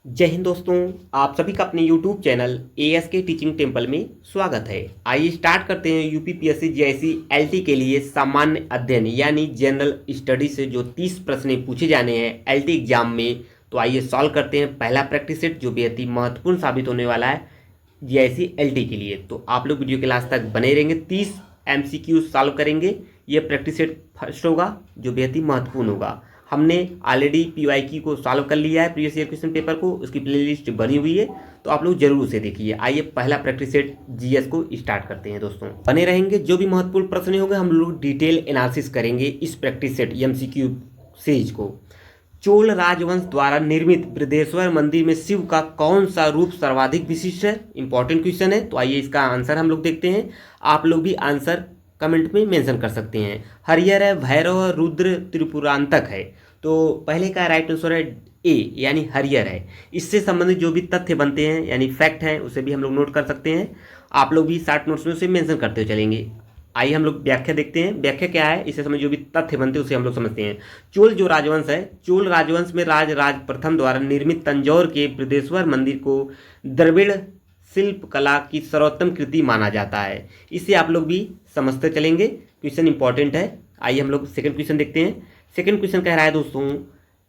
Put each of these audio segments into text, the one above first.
जय हिंद दोस्तों। आप सभी का अपने YouTube channel ASK teaching temple में स्वागत है। आइए स्टार्ट करते हैं यूपीपीएससी जीआईसी एलटी के लिए सामान्य अध्ययन यानी जनरल स्टडी से जो 30 प्रश्न पूछे जाने हैं एलटी एग्जाम में। तो आइए सॉल्व करते हैं पहला प्रैक्टिस सेट जो बेहद ही महत्वपूर्ण साबित होने वाला है जीआईसी एलटी के लिए। तो आप लोग वीडियो के लास्ट तक बने रहेंगे। 30 MCQ सॉल्व करेंगे। ये प्रैक्टिस सेट फर्स्ट होगा जो बेहद ही महत्वपूर्ण होगा। हमने ऑलरेडी PYQ को सॉल्व कर लिया है, प्रीवियस ईयर क्वेश्चन पेपर को, उसकी प्लेलिस्ट बनी हुई है, तो आप लोग जरूर उसे देखिए। आइए पहला प्रैक्टिस सेट जीएस को स्टार्ट करते हैं दोस्तों। बने रहेंगे, जो भी महत्वपूर्ण प्रश्न होंगे हम लोग डिटेल एनालिसिस करेंगे इस प्रैक्टिस सेट MCQ सीरीज को। चोल राजवंश द्वारा निर्मित बृहदेश्वर मंदिर में शिव का कौन सा रूप सर्वाधिक विशिष्ट है? इंपॉर्टेंट क्वेश्चन है। तो आइए इसका आंसर हम लोग देखते हैं। आप लोग भी आंसर कमेंट में मेंशन कर सकते हैं। हरिहर है, भैरव, रुद्र, त्रिपुरांतक है। तो पहले का राइट आंसर है ए यानी हरिहर है। इससे संबंधित जो भी तथ्य बनते हैं यानी फैक्ट हैं उसे भी हम लोग नोट कर सकते हैं। आप लोग भी शॉर्ट नोट्स में उसे मेंशन करते हुए चलेंगे। आइए हम लोग व्याख्या देखते हैं। व्याख्या क्या है, इससे समय जो भी तथ्य बनते हैं उसे हम लोग समझते हैं। चोल जो राजवंश है, चोल राजवंश में राज प्रथम द्वारा निर्मित तंजौर के बृहदेश्वर मंदिर को द्रविड़ शिल्प कला की सर्वोत्तम कृति माना जाता है। इसे आप लोग भी समझते चलेंगे। क्वेश्चन इंपॉर्टेंट है। आइए हम लोग सेकंड क्वेश्चन देखते हैं। सेकंड क्वेश्चन कह रहा है दोस्तों,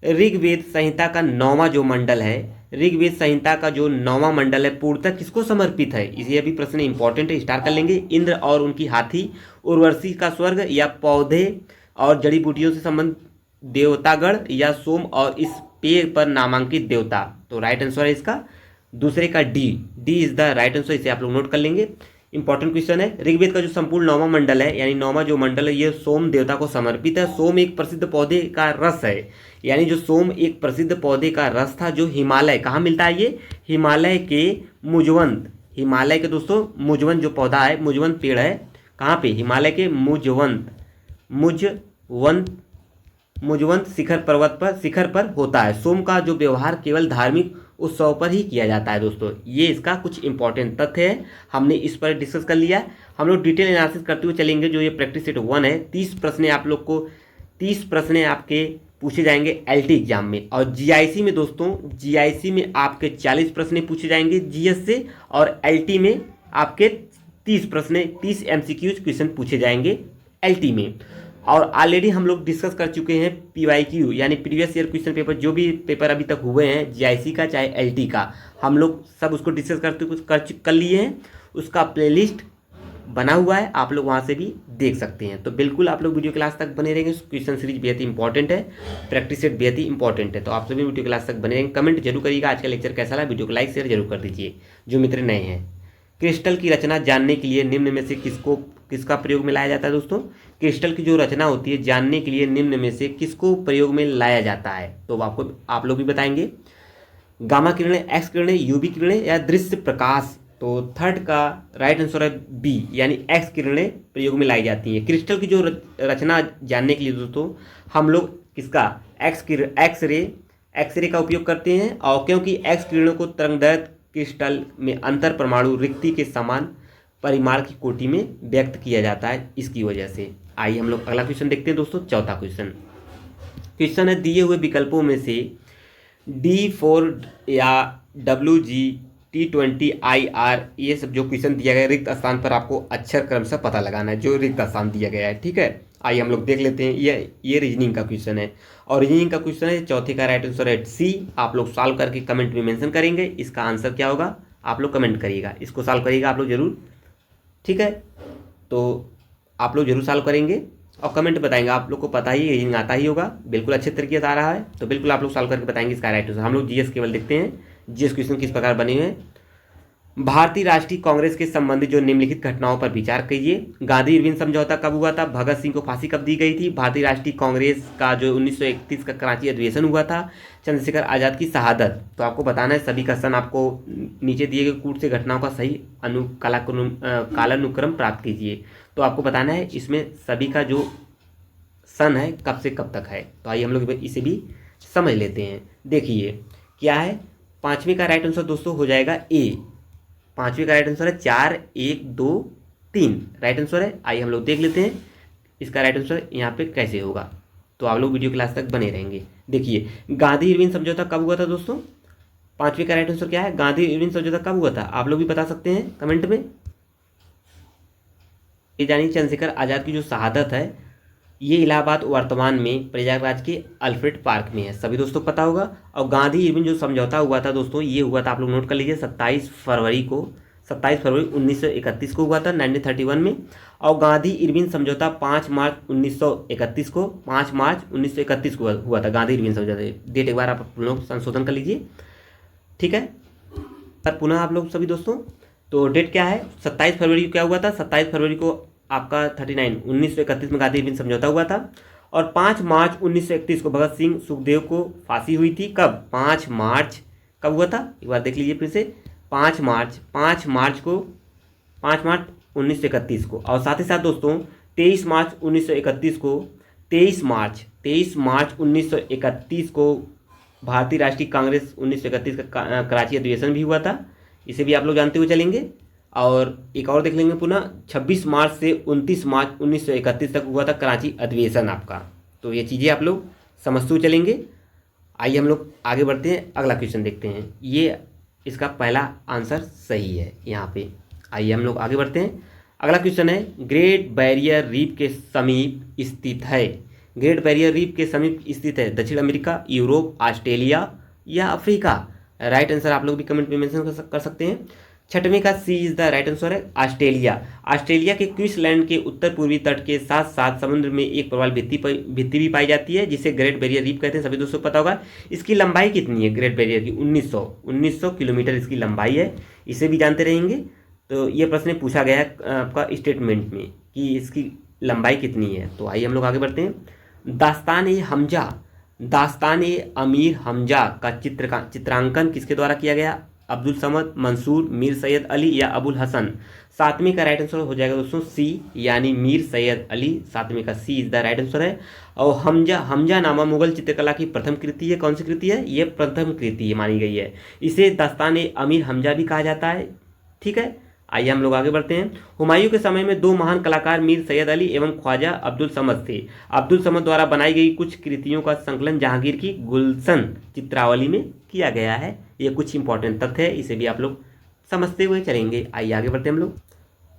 ऋग्वेद संहिता का 9वां जो मंडल है, ऋग्वेद संहिता का जो 9वां मंडल है पूर्णतः किसको समर्पित है? इसे अभी प्रश्न इंपॉर्टेंट है, स्टार्ट कर लेंगे। इंद्र और उनकी हाथी, उर्वशी का स्वर्ग, या पौधे और जड़ी बूटियों से संबंधित देवतागण, या सोम और इस पेड़ पर नामांकित देवता। तो राइट आंसर है इसका दूसरे का D is the right answer. इसे आप लोग नोट कर लेंगे। इंपॉर्टेंट क्वेश्चन है। ऋग्वेद का जो संपूर्ण 9वां मंडल है यानी 9वां जो मंडल है ये सोम देवता को समर्पित है। सोम एक प्रसिद्ध पौधे का रस है, यानी जो सोम एक प्रसिद्ध पौधे का रस था जो हिमालय, कहाँ मिलता है ये? हिमालय के मुजवंत, हिमालय के दोस्तों मुजवंत जो पौधा है, मुजवंत पेड़ है, कहाँ पे? हिमालय के मुजवंत शिखर पर होता है। सोम का जो व्यवहार केवल धार्मिक उत्सव पर ही किया जाता है दोस्तों। ये इसका कुछ इंपॉर्टेंट तथ्य है, हमने इस पर डिस्कस कर लिया। हम लोग डिटेल एनालिसिस करते हुए चलेंगे। जो ये प्रैक्टिस सेट 1 है, 30 प्रश्न आप लोग को 30 प्रश्न आपके पूछे जाएंगे एलटी एग्जाम में। और जीआईसी में दोस्तों, जीआईसी में आपके 40 प्रश्न पूछे जाएंगे जीएस से, और एलटी में आपके 30 प्रश्न 30 MCQ क्वेश्चन पूछे जाएंगे एलटी में। और ऑलरेडी हम लोग डिस्कस कर चुके हैं PYQ यानी प्रीवियस ईयर क्वेश्चन पेपर, जो भी पेपर अभी तक हुए हैं जीआईसी का चाहे एलटी का, हम लोग सब उसको डिस्कस कर लिए हैं। उसका प्लेलिस्ट बना हुआ है, आप लोग वहाँ से भी देख सकते हैं। तो बिल्कुल आप लोग वीडियो क्लास तक बने रहेंगे। क्वेश्चन सीरीज बेहद ही इंपॉर्टेंट है, प्रैक्टिस सेट बेहद ही इंपॉर्टेंट है। तो आप सभी वीडियो क्लास तक बने रहेंगे। कमेंट जरूर करिएगा आज का लेक्चर कैसा लगा। वीडियो को लाइक शेयर जरूर कर दीजिए जो मित्र नए हैं। क्रिस्टल की रचना जानने के लिए निम्न में से किसका प्रयोग में लाया जाता है दोस्तों? क्रिस्टल की जो रचना होती है जानने के लिए निम्न में से किसको प्रयोग में लाया जाता है? तो आप लोग भी बताएंगे। गामा किरणें, एक्स किरणें, यूवी किरणें, या दृश्य प्रकाश। तो थर्ड का राइट आंसर है बी यानी एक्स किरणें प्रयोग में लाई जाती हैं। क्रिस्टल की जो रचना जानने के लिए दोस्तों हम लोग किसका एक्स रे का उपयोग करते हैं। और क्योंकि एक्स किरणों को तरंगदैर्घ्य क्रिस्टल में अंतर परमाणु रिक्ति के समान परिमाण की कोटि में व्यक्त किया जाता है, इसकी वजह से। आइए हम लोग अगला क्वेश्चन देखते हैं दोस्तों। चौथा क्वेश्चन है, दिए हुए विकल्पों में से D4 या WG T20 IR ये सब जो क्वेश्चन दिया गया है, रिक्त स्थान पर आपको अक्षर क्रम से पता लगाना है जो रिक्त स्थान दिया गया है, ठीक है। आइए हम लोग देख लेते हैं। ये रीजनिंग का क्वेश्चन है, और रीजनिंग का क्वेश्चन है। चौथे का राइट आंसर है सी। आप लोग सॉल्व करके कमेंट में मेंशन करेंगे। इसका आंसर क्या होगा आप लोग कमेंट करिएगा, इसको सॉल्व करिएगा आप लोग जरूर, ठीक है। तो आप लोग जरूर सॉल्व करेंगे और कमेंट बताएंगे। आप लोग को पता ही रीजनिंग आता ही होगा, बिल्कुल अच्छे तरीके से आ रहा है, तो बिल्कुल आप लोग सॉल्व करके बताएंगे इसका राइट आंसर। हम लोग जीएस केवल देखते हैं जीएस क्वेश्चन किस प्रकार बने हुए हैं। भारतीय राष्ट्रीय कांग्रेस के संबंधित जो निम्नलिखित घटनाओं पर विचार कीजिए। गांधी इरविन समझौता कब हुआ था? भगत सिंह को फांसी कब दी गई थी? भारतीय राष्ट्रीय कांग्रेस का जो 1931 का कराची अधिवेशन हुआ था? चंद्रशेखर आजाद की शहादत। तो आपको बताना है सभी का सन आपको नीचे दिए गए कूट से घटनाओं का सही कालानुक्रम प्राप्त कीजिए। तो आपको बताना है इसमें सभी का जो सन है कब से कब तक है। तो आइए हम लोग इसे भी समझ लेते हैं। देखिए क्या है, पाँचवें का राइट आंसर दोस्तों हो जाएगा ए। पाँचवें का राइट आंसर है 4, 1, 2, 3 राइट आंसर है। आइए हम लोग देख लेते हैं इसका राइट आंसर यहाँ पे कैसे होगा। तो आप लोग वीडियो क्लास तक बने रहेंगे। देखिए गांधी इरविन समझौता कब हुआ था दोस्तों? 5वें का राइट आंसर क्या है? गांधी इरविन समझौता कब हुआ था? आप लोग भी बता सकते हैं कमेंट में। ये जानिए चंद्रशेखर आज़ाद की जो शहादत है ये इलाहाबाद वर्तमान में प्रयागराज के अल्फ्रेड पार्क में है, सभी दोस्तों को पता होगा। और गांधी इरविन जो समझौता हुआ था दोस्तों, ये हुआ था, आप लोग नोट कर लीजिए, 27 फरवरी 1931 को हुआ था, 1931 में। और गांधी इरविन समझौता 5 मार्च 1931 को 5 मार्च 1931 को हुआ था गांधी इरविन समझौता। डेट एक बार आप लोग संशोधन कर लीजिए, ठीक है। पर पुनः आप लोग सभी दोस्तों, तो डेट क्या है? 27 फरवरी को क्या हुआ था? 27 फरवरी को आपका 1931 में गांधी इरविन समझौता हुआ था। और 5 मार्च 1931 को भगत सिंह सुखदेव को फांसी हुई थी। कब? 5 मार्च। कब हुआ था? एक बार देख लीजिए फिर से, 5 मार्च 1931 को। और साथ ही साथ दोस्तों 23 मार्च 1931 को 23 मार्च 1931 को भारतीय राष्ट्रीय कांग्रेस 1931 का कराची अधिवेशन भी हुआ था, इसे भी आप लोग जानते हुए चलेंगे। और एक और देख लेंगे पुनः 26 मार्च से 29 मार्च 1931 तक हुआ था कराची अधिवेशन आपका। तो ये चीज़ें आप लोग समझते हुए चलेंगे। आइए हम लोग आगे बढ़ते हैं, अगला क्वेश्चन देखते हैं। ये इसका पहला आंसर सही है यहाँ पे। आइए हम लोग आगे बढ़ते हैं। अगला क्वेश्चन है, ग्रेट बैरियर रीफ के समीप स्थित है। ग्रेट बैरियर रीफ के समीप स्थित है दक्षिण अमेरिका, यूरोप, ऑस्ट्रेलिया या अफ्रीका? राइट आंसर आप लोग भी कमेंट में मेंशन कर सकते हैं। 6वें का सी इज द राइट आंसर है ऑस्ट्रेलिया। ऑस्ट्रेलिया के क्वींसलैंड के उत्तर पूर्वी तट के साथ साथ समुद्र में एक प्रवाल भित्ति भी पाई जाती है जिसे ग्रेट बैरियर रीफ कहते हैं, सभी दोस्तों को पता होगा। इसकी लंबाई कितनी है ग्रेट बैरियर की? 1900 किलोमीटर इसकी लंबाई है, इसे भी जानते रहेंगे। तो ये प्रश्न पूछा गया है आपका स्टेटमेंट में कि इसकी लंबाई कितनी है। तो आइए हम लोग आगे बढ़ते हैं। दास्तान ए अमीर हमजा का चित्रांकन किसके द्वारा किया गया? अब्दुल समद, मंसूर, मीर सैयद अली या अबुल हसन? 7वें का राइट आंसर हो जाएगा दोस्तों सी, यानी मीर सैयद अली। 7वें का सी इज द राइट आंसर है। और हमजा नामा मुगल चित्रकला की प्रथम कृति है। कौन सी कृति है? ये प्रथम कृति मानी गई है। इसे दास्तान ए अमीर हमजा भी कहा जाता है, ठीक है। आइए हम लोग आगे बढ़ते हैं। हुमायूं के समय में 2 महान कलाकार मीर सैयद अली एवं ख्वाजा अब्दुल समद थे। अब्दुल समद द्वारा बनाई गई कुछ कृतियों का संकलन जहांगीर की गुलशन चित्रावली में किया गया है। ये कुछ इंपॉर्टेंट तथ्य है, इसे भी आप लोग समझते हुए चलेंगे। आइए आगे बढ़ते हैं हम लोग।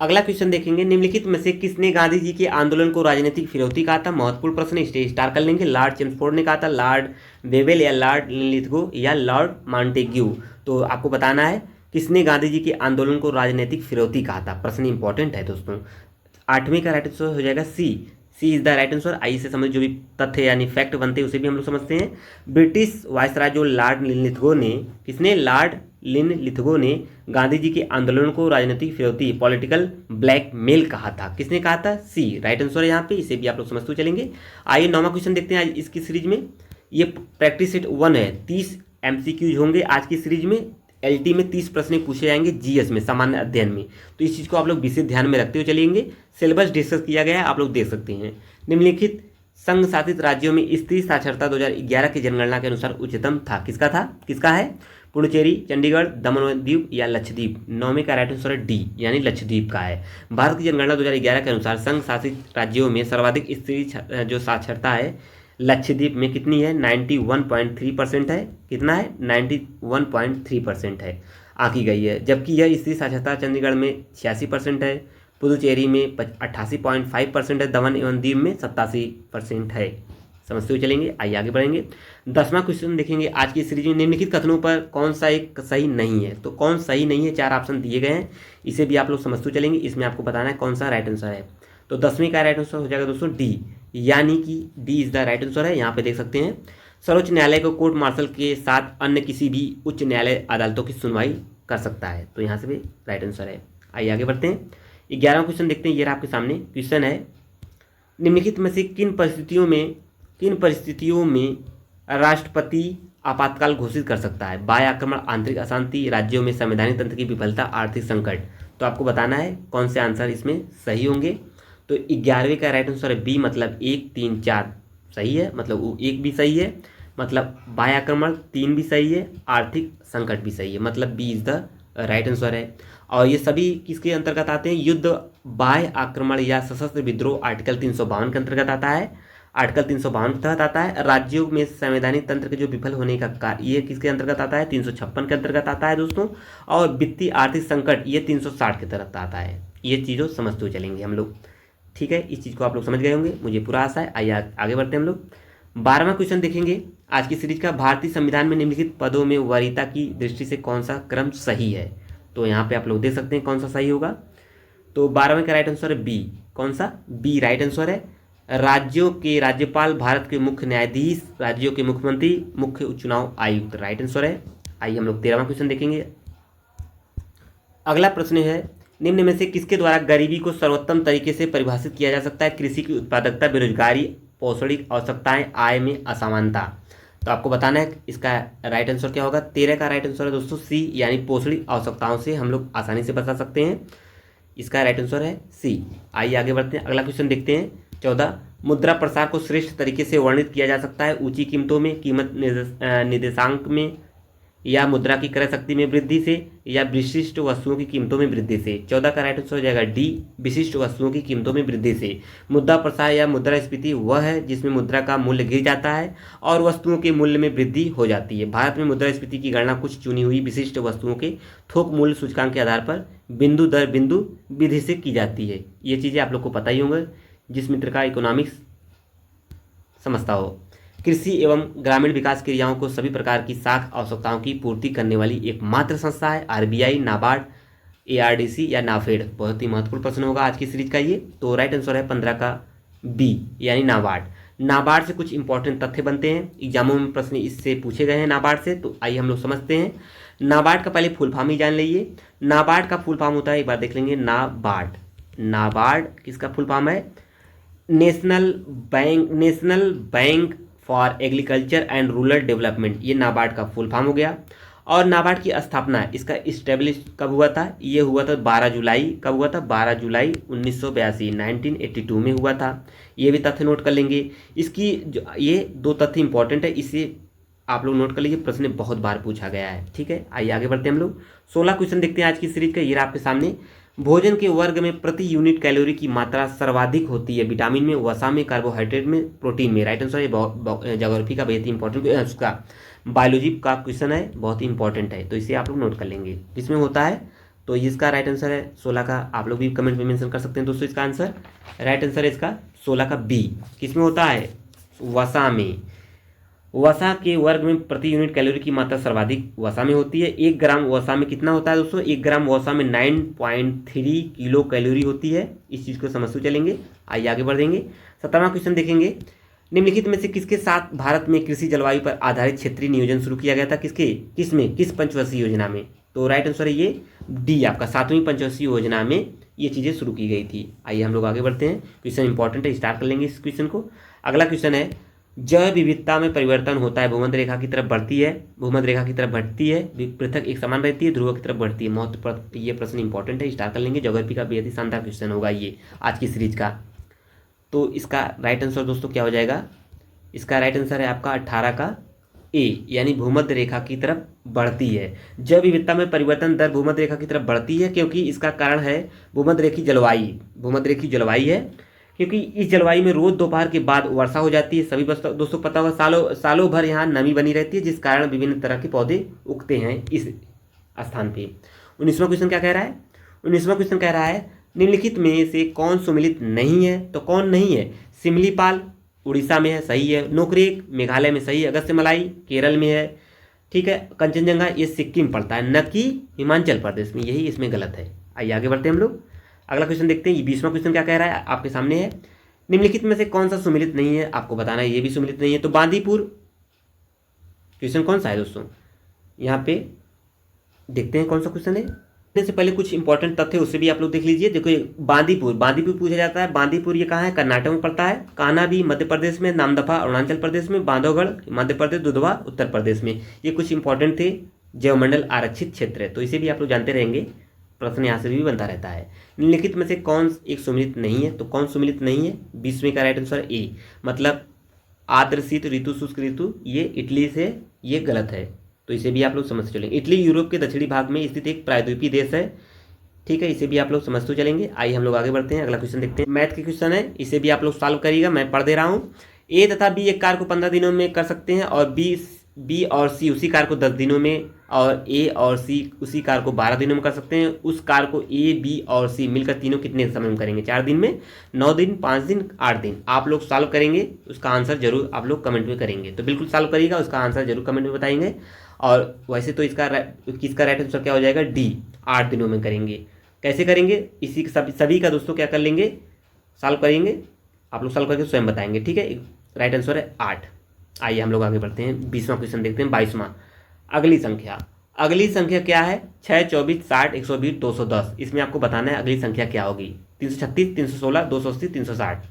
अगला क्वेश्चन देखेंगे, निम्नलिखित में से किसने गांधी जी के आंदोलन को राजनीतिक फिरौती कहा था? महत्वपूर्ण प्रश्न, इसे स्टार कर लेंगे। लॉर्ड चेम्सफोर्ड ने कहा था, लॉर्ड वेवेल या लॉर्ड लिथगो या लॉर्ड मॉन्टेग्यू? तो आपको बताना है किसने गांधी जी के आंदोलन को राजनीतिक फिरौती कहा था। प्रश्न इंपॉर्टेंट है दोस्तों। 8वें का राइट आंसर हो जाएगा सी इज द राइट आंसर। आइए से समझ, जो भी तथ्य यानी फैक्ट बनते हैं उसे भी हम लोग समझते हैं। ब्रिटिश वायसराय जो लॉर्ड लिथगो ने गांधी जी के आंदोलन को राजनीतिक फिरौती पॉलिटिकल ब्लैकमेल कहा था। किसने कहा था? सी राइट आंसर है यहाँ पे, इसे भी आप लोग समझते हुए चलेंगे। आइए 9वां क्वेश्चन देखते हैं आज इसकी सीरीज में। ये प्रैक्टिस सेट 1 है, 30 MCQs होंगे आज की सीरीज में। LT में 30 प्रश्न पूछे जाएंगे GS में, सामान्य अध्ययन में। तो इस चीज़ को आप लोग विशेष ध्यान में रखते हुए चलेंगे। सिलेबस डिस्कस किया गया है, आप लोग देख सकते हैं। निम्नलिखित संघ शासित राज्यों में स्त्री साक्षरता 2011 की जनगणना के अनुसार उच्चतम था। किसका है? पुडुचेरी, चंडीगढ़, दमन और दीव या लक्षद्वीप? 9वें का राइट आंसर है डी, यानी लक्षद्वीप का है। भारत की जनगणना 2011 के अनुसार संघ शासित राज्यों में सर्वाधिक स्त्री जो साक्षरता है लक्षद्वीप में कितनी है? 91.3% है। कितना है? 91.3% है आंकी गई है। जबकि यह स्त्री साक्षरता चंडीगढ़ में 86% है, पुदुचेरी में 88.5% है, दमन एवं दीव में 87% है। समझते हुए चलेंगे। आइए आगे बढ़ेंगे। 10वां क्वेश्चन देखेंगे आज की सीरीज में। निम्नलिखित कथनों पर कौन सा एक सही नहीं है? तो कौन सही नहीं है, 4 ऑप्शन दिए गए हैं, इसे भी आप लोग समझते हुए चलेंगे। इसमें आपको बताना है कौन सा राइट आंसर है। तो 10वीं का राइट आंसर हो जाएगा दोस्तों डी, यानी कि D is the right answer है। यहाँ पे देख सकते हैं, सर्वोच्च न्यायालय को कोर्ट मार्शल के साथ अन्य किसी भी उच्च न्यायालय अदालतों की सुनवाई कर सकता है। तो यहाँ से भी राइट आंसर है। आइए आगे बढ़ते हैं। 11वां क्वेश्चन देखते हैं। ये आपके सामने क्वेश्चन है, निम्नलिखित में से किन परिस्थितियों में राष्ट्रपति आपातकाल घोषित कर सकता है? बाह्य आक्रमण, आंतरिक अशांति, राज्यों में संवैधानिक तंत्र की विफलता, आर्थिक संकट? तो आपको बताना है कौन से आंसर इसमें सही होंगे। तो 11वें का राइट आंसर है बी, मतलब 1, 3, 4 सही है, मतलब 1 भी सही है, मतलब बाह्य आक्रमण 3 भी सही है, आर्थिक संकट भी सही है, मतलब B is the right answer है। और ये सभी किसके अंतर्गत आते हैं? युद्ध, बाह्य आक्रमण या सशस्त्र विद्रोह आर्टिकल 352 के अंतर्गत आता है। आर्टिकल 352 के तहत आता है। राज्यों में संवैधानिक तंत्र के जो विफल होने का कार्य, ये किसके अंतर्गत आता है? 356 के अंतर्गत आता है दोस्तों। और वित्तीय आर्थिक संकट, ये 360 के तहत आता है। ये चीज़ों समझते हुए चलेंगे हम लोग, ठीक है। इस चीज़ को आप लोग समझ गए होंगे, मुझे पूरा आशा है। आइए आगे बढ़ते हैं हम लोग। 12वां क्वेश्चन देखेंगे आज की सीरीज का। भारतीय संविधान में निम्नलिखित पदों में वरीयता की दृष्टि से कौन सा क्रम सही है? तो यहाँ पे आप लोग देख सकते हैं कौन सा सही होगा। तो 12वें का राइट आंसर है बी। कौन सा? बी राइट आंसर है। राज्यों के राज्यपाल, भारत के मुख्य न्यायाधीश, राज्यों के मुख्यमंत्री, मुख्य चुनाव आयुक्त, राइट आंसर है। आइए हम लोग 13वां क्वेश्चन देखेंगे। अगला प्रश्न है, निम्न में से किसके द्वारा गरीबी को सर्वोत्तम तरीके से परिभाषित किया जा सकता है? कृषि की उत्पादकता, बेरोजगारी, पौषणिक आवश्यकताएं, आय में असमानता। तो आपको बताना है इसका राइट आंसर क्या होगा। 13 का राइट आंसर है दोस्तों सी, यानी पौषणिक आवश्यकताओं से हम लोग आसानी से बता सकते हैं। इसका राइट आंसर है सी। आइए आगे बढ़ते हैं, अगला क्वेश्चन देखते हैं। 14, मुद्रा प्रसार को श्रेष्ठ तरीके से वर्णित किया जा सकता है ऊंची कीमतों में, कीमत निर्देशांक में, या मुद्रा की क्रय शक्ति में वृद्धि से, या विशिष्ट वस्तुओं की कीमतों में वृद्धि से। 14 का राइट आंसर हो जाएगा डी, विशिष्ट वस्तुओं की कीमतों में वृद्धि से। मुद्रा प्रसार या मुद्रास्फीति वह है जिसमें मुद्रा का मूल्य गिर जाता है और वस्तुओं के मूल्य में वृद्धि हो जाती है। भारत में मुद्रास्फीति की गणना कुछ चुनी हुई विशिष्ट वस्तुओं के थोक मूल्य सूचकांक के आधार पर बिंदु दर बिंदु विधि से की जाती है। ये चीज़ें आप लोग को पता ही होंगे जिस मित्र का इकोनॉमिक्स समझता हो। कृषि एवं ग्रामीण विकास क्रियाओं को सभी प्रकार की साख आवश्यकताओं की पूर्ति करने वाली एकमात्र संस्था है आरबीआई, नाबार्ड, एआरडीसी या नाफेड। बहुत ही महत्वपूर्ण प्रश्न होगा आज की सीरीज का ये। तो राइट आंसर है 15 का बी, यानी नाबार्ड। नाबार्ड से कुछ इंपॉर्टेंट तथ्य बनते हैं, एग्जामों में प्रश्न इससे पूछे गए हैं नाबार्ड से। तो आइए हम लोग समझते हैं। नाबार्ड का पहले फुल फॉर्म ही जान लीजिए। नाबार्ड का फुल फॉर्म होता है, एक बार देख लेंगे। नाबार्ड, नाबार्ड किसका फुल फॉर्म है? National bank for agriculture and rural development, ये नाबार्ड का फुल फॉर्म हो गया। और नाबार्ड की स्थापना, इसका इस्टेब्लिश कब हुआ था? ये हुआ था 12 जुलाई। कब हुआ था? 12 जुलाई 1982, 1982 में हुआ था। ये भी तथ्य नोट कर लेंगे। इसकी ये दो तथ्य इंपॉर्टेंट है, इसे आप लोग नोट कर लीजिए, प्रश्न बहुत बार पूछा गया है, ठीक है। आइए आगे बढ़ते हैं हम लोग। 16 क्वेश्चन देखते हैं आज की सीरीज का। ये आपके सामने। भोजन के वर्ग में प्रति यूनिट कैलोरी की मात्रा सर्वाधिक होती है विटामिन में, वसा में, कार्बोहाइड्रेट में, प्रोटीन में। राइट आंसर है। ज्योग्राफी का बहुत ही इंपॉर्टेंट, उसका बायोलॉजी का क्वेश्चन है, बहुत ही इंपॉर्टेंट है, तो इसे आप लोग नोट कर लेंगे किसमें होता है। तो इसका राइट आंसर है 16 का। आप लोग भी कमेंट में मेंशन कर सकते हैं दोस्तों इसका आंसर। राइट आंसर है इसका 16 का बी। किसमें होता है? वसा में। वसा के वर्ग में प्रति यूनिट कैलोरी की मात्रा सर्वाधिक वसा में होती है। 1 ग्राम वसा में कितना होता है दोस्तों? 1 ग्राम वसा में 9.3 किलो कैलोरी होती है। इस चीज़ को समझते चलेंगे। आइए आगे बढ़ देंगे। 17वां क्वेश्चन देखेंगे। निम्नलिखित में से किसके साथ भारत में कृषि जलवायु पर आधारित क्षेत्रीय नियोजन शुरू किया गया था? किस पंचवर्षीय योजना में? तो राइट आंसर है ये डी, आपका 7वीं पंचवर्षीय योजना में ये चीज़ें शुरू की गई थी। आइए हम लोग आगे बढ़ते हैं। क्वेश्चन इंपॉर्टेंट है, स्टार्ट कर लेंगे इस क्वेश्चन को। अगला क्वेश्चन है, जैव विविधता में परिवर्तन होता है, भूमध्य रेखा की तरफ बढ़ती है, भूमध्य रेखा की तरफ बढ़ती है, पृथक एक समान रहती है, ध्रुव की तरफ बढ़ती है। महत्वपूर्ण ये प्रश्न इंपॉर्टेंट है, स्टार्ट कर लेंगे। ज्योग्राफी का बेहद ही शानदार क्वेश्चन होगा ये आज की सीरीज का। तो इसका राइट आंसर दोस्तों क्या हो जाएगा? इसका राइट आंसर है आपका 18 का ए, यानी भूमध्य रेखा की तरफ बढ़ती है। जैव विविधता में परिवर्तन दर भूमध्य रेखा की तरफ बढ़ती है क्योंकि इसका कारण है भूमध्य रेखी जलवायु। भूमध्य रेखी जलवायु है क्योंकि इस जलवायु में रोज दोपहर के बाद वर्षा हो जाती है। सभी दोस्तों पता होगा, सालों भर यहाँ नमी बनी रहती है, जिस कारण विभिन्न तरह के पौधे उगते हैं इस स्थान पे। 19वां क्वेश्चन क्या कह रहा है? 19वां क्वेश्चन कह रहा है, निम्नलिखित में से कौन सुमेलित नहीं है? तो कौन नहीं है? सिमलीपाल उड़ीसा में है, सही है। नोकरेक मेघालय में, सही है। अगस्त्यमलाई केरल में है, ठीक है। कंचनजंगा ये सिक्किम पड़ता है, न कि हिमाचल प्रदेश में, यही इसमें गलत है। आइए आगे बढ़ते हैं हम लोग। अगला क्वेश्चन देखते हैं। 20वां क्वेश्चन क्या कह रहा है? आपके सामने है, निम्नलिखित में से कौन सा सुमेलित नहीं है? आपको बताना है ये भी सुमेलित नहीं है। तो बांदीपुर क्वेश्चन कौन सा है दोस्तों? यहाँ पे देखते हैं कौन सा क्वेश्चन है। से पहले कुछ इंपॉर्टेंट तथ्य उससे भी आप लोग देख लीजिए। देखो बांदीपुर पूछा जाता है। बांदीपुर ये कहाँ है? कर्नाटक में पड़ता है। कान्हा मध्य प्रदेश में, नामदफा अरुणाचल प्रदेश में, बांधवगढ़ मध्य प्रदेश, दुधवा उत्तर प्रदेश में। ये कुछ इंपॉर्टेंट थे, जैवमंडल आरक्षित क्षेत्र है, तो इसे भी आप लोग जानते रहेंगे, प्रश्न यहाँ से भी बनता रहता है। निम्नलिखित में से कौन एक सुमेलित नहीं है? तो कौन सुमेलित नहीं है? 20वें का राइट आंसर ए, मतलब आर्द्र शीत ऋतु, शुष्क ऋतु, ये इटली से ये गलत है, तो इसे भी आप लोग समझते चलेंगे। इटली यूरोप के दक्षिणी भाग में स्थित एक प्रायद्वीपीय देश है, ठीक है, इसे भी आप लोग समझते चलेंगे। आइए हम लोग आगे बढ़ते हैं। अगला क्वेश्चन देखते हैं। मैथ के क्वेश्चन है, इसे भी आप लोग सॉल्व करिएगा, मैं पढ़ दे रहा हूँ। ए तथा बी एक कार्य को 15 दिनों में कर सकते हैं और बी और सी उसी कार्य को 10 दिनों में और ए और सी उसी कार्य को 12 दिनों में कर सकते हैं। उस कार्य को ए बी और सी मिलकर तीनों कितने समय में करेंगे? 4 दिन में, 9 दिन, 5 दिन, 8 दिन। आप लोग सॉल्व करेंगे, उसका आंसर जरूर आप लोग कमेंट में करेंगे। तो बिल्कुल सॉल्व करिएगा, उसका आंसर जरूर कमेंट में बताएंगे। और वैसे तो किसका राइट आंसर क्या हो जाएगा? डी, 8 दिनों में करेंगे। कैसे करेंगे? इसी सभी का दोस्तों क्या कर लेंगे? सॉल्व करेंगे, आप लोग सॉल्व करके स्वयं बताएंगे, ठीक है। राइट आंसर है 8। आइए हम लोग आगे बढ़ते हैं, 20वां क्वेश्चन देखते हैं। 22वां, अगली संख्या क्या है? 6, 24, 60, 120, 210। इसमें आपको बताना है अगली संख्या क्या होगी। 336, 316, 280, 360।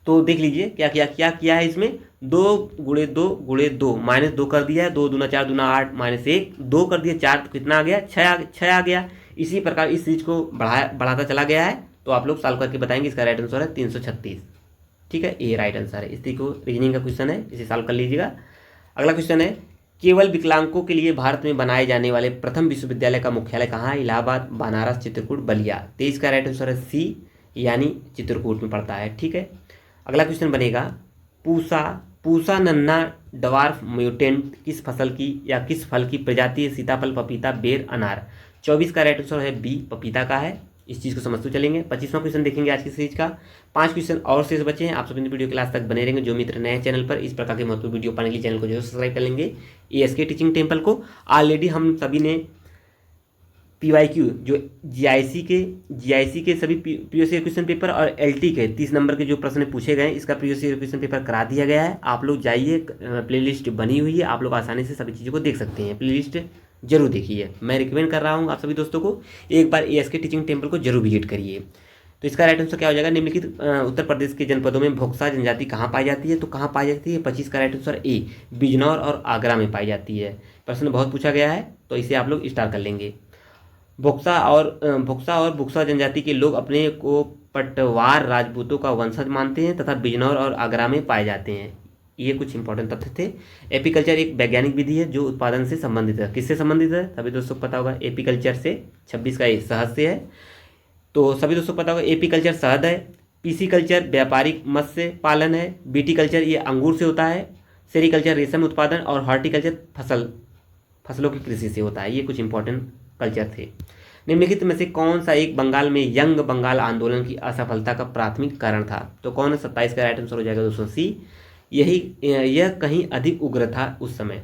तो देख लीजिए क्या किया है इसमें। 2 गुणे 2 गुणे 2 माइनस 2 कर दिया है। 2 दूना 4 दूना 8 माइनस 1, 2 कर दिया 4 तो कितना आ गया? 6 आ गया। इसी प्रकार इस चीज को बढ़ाता चला गया है। तो आप लोग सॉल्व करके बताएंगे। इसका राइट आंसर है 336, ठीक है। ये राइट आंसर है। इसी को रीजनिंग का क्वेश्चन है, इसे सॉल्व कर लीजिएगा। अगला क्वेश्चन है, केवल विकलांगों के लिए भारत में बनाए जाने वाले प्रथम विश्वविद्यालय का मुख्यालय कहाँ है? इलाहाबाद, बनारस, चित्रकूट, बलिया। 23 का राइट आंसर है सी, यानी चित्रकूट में पड़ता है, ठीक है। अगला क्वेश्चन बनेगा, पूसा नन्हा डवार्फ म्यूटेंट किस फसल की या किस फल की प्रजाति है? सीताफल, पपीता, बेर, अनार। 24 का राइट आंसर है बी, पपीता का है। इस चीज़ को समझते चलेंगे। 25वां क्वेश्चन देखेंगे आज की सीरीज का। 5 क्वेश्चन और शेष बचे हैं। आप सभी वीडियो क्लास तक बने रहेंगे। जो मित्र नए चैनल पर इस प्रकार के महत्वपूर्ण वीडियो पाने के लिए चैनल को जरूर सब्सक्राइब कर लेंगे। ASK टीचिंग टेम्पल को ऑलरेडी हम सभी ने PYQ जो GIC के सभी प्रीवियस क्वेश्चन पेपर और LT के 30 नंबर के जो प्रश्न पूछे गए, इसका प्रीवियस क्वेश्चन पेपर करा दिया गया है। आप लोग जाइए, प्लेलिस्ट बनी हुई है, आप लोग आसानी से सभी चीज़ों को देख सकते हैं। प्लेलिस्ट जरूर देखिए, मैं रिकमेंड कर रहा हूँ आप सभी दोस्तों को एक बार ASK टीचिंग टेम्पल को जरूर विजिट करिए। तो इसका राइट आंसर क्या हो जाएगा? निम्नलिखित उत्तर प्रदेश के जनपदों में भोक्सा जनजाति कहाँ पाई जाती है? तो कहाँ पाई जाती है? 25 का राइट आंसर ए, बिजनौर और आगरा में पाई जाती है। प्रश्न बहुत पूछा गया है, तो इसे आप लोग स्टार कर लेंगे। भोक्सा और बुक्सा जनजाति के लोग अपने को पटवार राजपूतों का वंशज मानते हैं तथा बिजनौर और आगरा में पाए जाते हैं। ये कुछ इंपॉर्टेंट तथ्य थे। एपीकल्चर एक वैज्ञानिक विधि है जो उत्पादन से संबंधित है। किससे संबंधित है? सभी दोस्तों को पता होगा, एपीकल्चर से। 26 का ये शहद से है, तो सभी दोस्तों को पता होगा एपीकल्चर शहद है। पीसीकल्चर व्यापारिक मत्स्य पालन है। बीटीकल्चर ये अंगूर से होता है। सेरीकल्चर रेशम उत्पादन और हॉर्टिकल्चर फसलों की कृषि से होता है। ये कुछ इंपॉर्टेंट कल्चर थे। निम्नलिखित में से कौन सा एक बंगाल में यंग बंगाल आंदोलन की असफलता का प्राथमिक कारण था? तो कौन है? 27 का राइट आंसर हो जाएगा दोस्तों सी, यह कहीं अधिक उग्र था उस समय।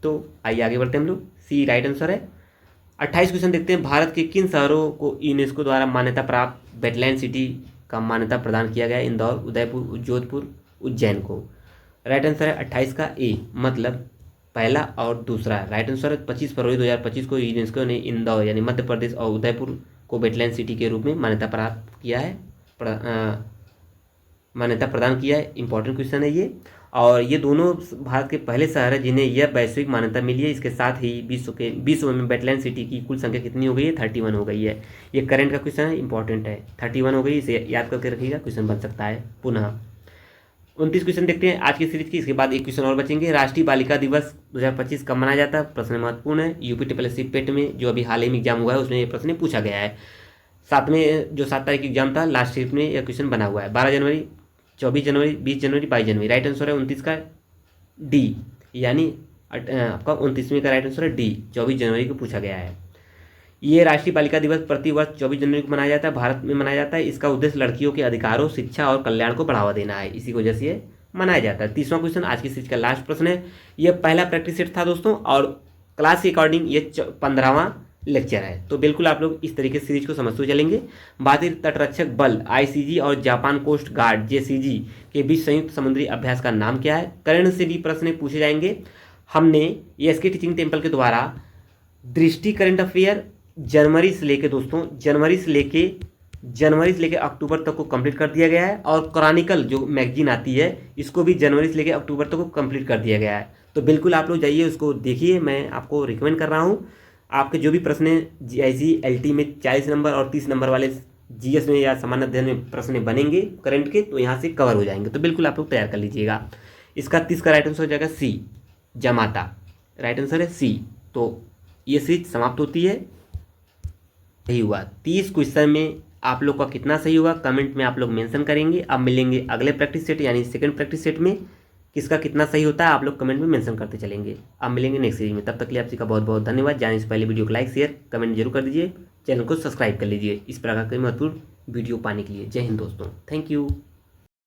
तो आइए आगे बढ़ते हैं हम लोग। सी राइट आंसर है। 28 क्वेश्चन देखते हैं। भारत के किन शहरों को यूनेस्को द्वारा मान्यता प्राप्त वेटलैंड सिटी का मान्यता प्रदान किया गया? इंदौर, उदयपुर, जोधपुर, उज्जैन को। राइट आंसर है 28 का ए, मतलब पहला और दूसरा। राइट आंसर है 25 फरवरी 2025 को यूनेस्को ने इंदौर यानी मध्य प्रदेश और उदयपुर को वेटलैंड सिटी के रूप में मान्यता प्राप्त किया है, मान्यता प्रदान किया है। इंपॉर्टेंट क्वेश्चन है ये। और ये दोनों भारत के पहले शहर हैं जिन्हें यह वैश्विक मान्यता मिली है। इसके साथ ही विश्व में वेटलैंड सिटी की कुल संख्या कितनी हो गई है? 31 हो गई है। ये करंट का क्वेश्चन है, इंपॉर्टेंट है। 31 हो गई, इसे याद करके रखिएगा, क्वेश्चन बन सकता है पुनः। 29 क्वेश्चन देखते हैं आज की सीरीज की। इसके बाद एक क्वेश्चन और बचेंगे। राष्ट्रीय बालिका दिवस 2025 कब मनाया जाता है? प्रश्न महत्वपूर्ण है। UPSSC पेट में जो अभी हाल ही में एग्जाम हुआ है उसमें ये प्रश्न पूछा गया है। 7 तारीख एग्जाम था, लास्ट शिफ्ट में यह क्वेश्चन बना हुआ है। 12 जनवरी, 24 जनवरी, 20 जनवरी, 22 जनवरी। राइट आंसर है 29 का डी, यानी आपका 29वें का राइट आंसर है डी, 24 जनवरी को पूछा गया है। ये राष्ट्रीय बालिका दिवस प्रति वर्ष 24 जनवरी को मनाया जाता है, भारत में मनाया जाता है। इसका उद्देश्य लड़कियों के अधिकारों, शिक्षा और कल्याण को बढ़ावा देना है, इसी वजह से ये मनाया जाता है। 30वां क्वेश्चन आज की सीरीज का लास्ट प्रश्न है। यह पहला प्रैक्टिस सेट था दोस्तों, और क्लास के अकॉर्डिंग ये 15वां लेक्चर है। तो बिल्कुल आप लोग इस तरीके से सीरीज को समझते चलेंगे। भारतीय तटरक्षक बल ICG और जापान कोस्ट गार्ड JCG के बीच संयुक्त समुद्री अभ्यास का नाम क्या है? करंट से भी प्रश्न पूछे जाएंगे। हमने ASK टीचिंग टेम्पल के द्वारा दृष्टि करंट अफेयर जनवरी से लेके अक्टूबर तक को कंप्लीट कर दिया गया है, और क्रॉनिकल जो मैगजीन आती है इसको भी जनवरी से लेके अक्टूबर तक को कंप्लीट कर दिया गया है। तो बिल्कुल आप लोग जाइए उसको देखिए, मैं आपको रिकमेंड कर रहा हूँ। आपके जो भी प्रश्न GIC LT में 40 नंबर और 30 नंबर वाले GS में या सामान्य अध्ययन में प्रश्न बनेंगे करंट के, तो यहाँ से कवर हो जाएंगे। तो बिल्कुल आप लोग तैयार कर लीजिएगा। इसका 30 का राइट आंसर हो जाएगा सी, जमाता। राइट आंसर है सी। तो ये सीरीज समाप्त होती है। यही हुआ 30 क्वेश्चन में आप लोग का कितना सही होगा कमेंट में आप लोग मेंशन करेंगे। अब मिलेंगे अगले प्रैक्टिस सेट यानी सेकंड प्रैक्टिस सेट में, किसका कितना सही होता है आप लोग कमेंट में मेंशन करते चलेंगे। अब मिलेंगे नेक्स्ट सीरीज में, तब तक के लिए आप सबका बहुत बहुत धन्यवाद। जाने से पहले वीडियो को लाइक शेयर कमेंट जरूर कर दीजिए, चैनल को सब्सक्राइब कर लीजिए इस प्रकार के महत्वपूर्ण वीडियो पाने के लिए। जय हिंद दोस्तों, थैंक यू।